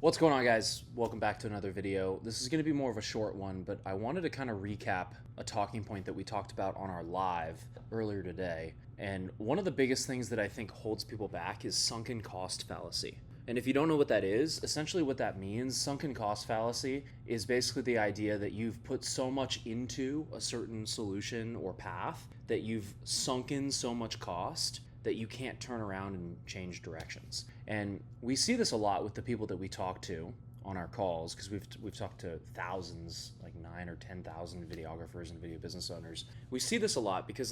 What's going on, guys? Welcome back to another video. This is going to be more of a short one, but I wanted to kind of recap a talking point that we talked about on our live earlier today. And one of the biggest things that I think holds people back is sunken cost fallacy. And if you don't know what that is, essentially what that means, sunken cost fallacy is basically the idea that you've put so much into a certain solution or path that you've sunken so much cost that you can't turn around and change directions. And we see this a lot with the people that we talk to on our calls, because we've talked to thousands, like 9 or 10,000 videographers and video business owners. We see this a lot because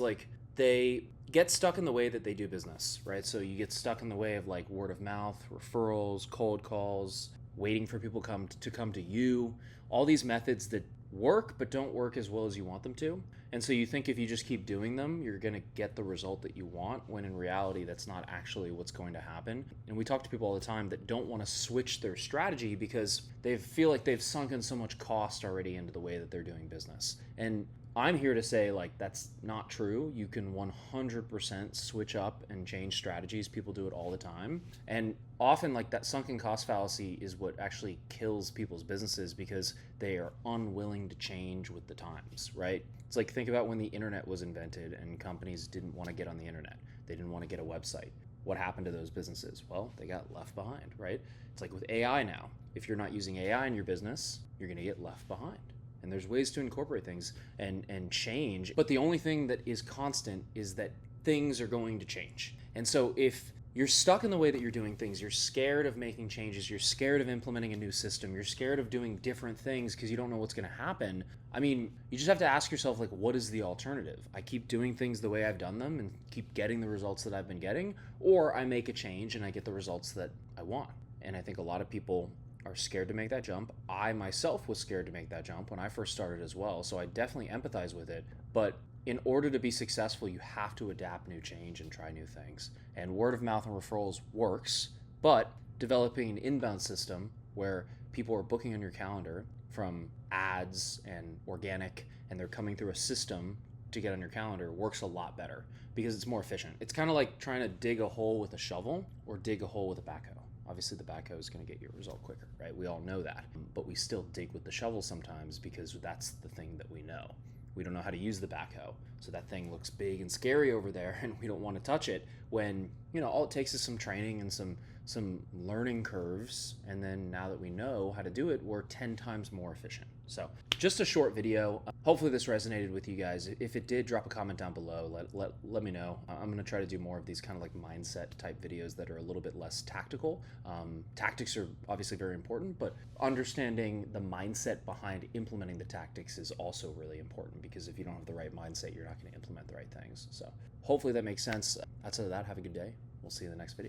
they get stuck in the way that they do business, right? So you get stuck in the way of like word of mouth, referrals, cold calls, waiting for people to come to you, all these methods that work but don't work as well as you want them to. And so you think if you just keep doing them, you're going to get the result that you want, when in reality that's not actually what's going to happen. And we talk to people all the time that don't want to switch their strategy because they feel like they've sunken so much cost already into the way that they're doing business. And I'm here to say, like, that's not true. You can 100% switch up and change strategies. People do it all the time. And often, like, that sunken cost fallacy is what actually kills people's businesses, because they are unwilling to change with the times, right? It's like, think about when the internet was invented and companies didn't want to get on the internet. They didn't want to get a website. What happened to those businesses? Well, they got left behind, right? It's like with AI now. If you're not using AI in your business, you're going to get left behind. And there's ways to incorporate things and change. But the only thing that is constant is that things are going to change. And so if you're stuck in the way that you're doing things, you're scared of making changes, you're scared of implementing a new system, you're scared of doing different things because you don't know what's going to happen. I mean, you just have to ask yourself, like, what is the alternative? I keep doing things the way I've done them and keep getting the results that I've been getting, or I make a change and I get the results that I want. And I think a lot of people are scared to make that jump. I myself was scared to make that jump when I first started as well, so I definitely empathize with it. But in order to be successful, you have to adapt new change and try new things. And word of mouth and referrals works, but developing an inbound system where people are booking on your calendar from ads and organic, and they're coming through a system to get on your calendar, works a lot better because it's more efficient. It's kind of like trying to dig a hole with a shovel or dig a hole with a backhoe. Obviously, the backhoe is going to get you a result quicker, right? We all know that. But we still dig with the shovel sometimes because that's the thing that we know. We don't know how to use the backhoe. So that thing looks big and scary over there, and we don't want to touch it, when, you know, all it takes is some training and some learning curves. And then now that we know how to do it, we're 10 times more efficient. So just a short video. Hopefully this resonated with you guys. If it did, drop a comment down below. Let me know. I'm going to try to do more of these kind of like mindset type videos that are a little bit less tactical. Tactics are obviously very important, but understanding the mindset behind implementing the tactics is also really important, because if you don't have the right mindset, you're not going to implement the right things. So hopefully that makes sense. Outside of that, have a good day. We'll see you in the next video.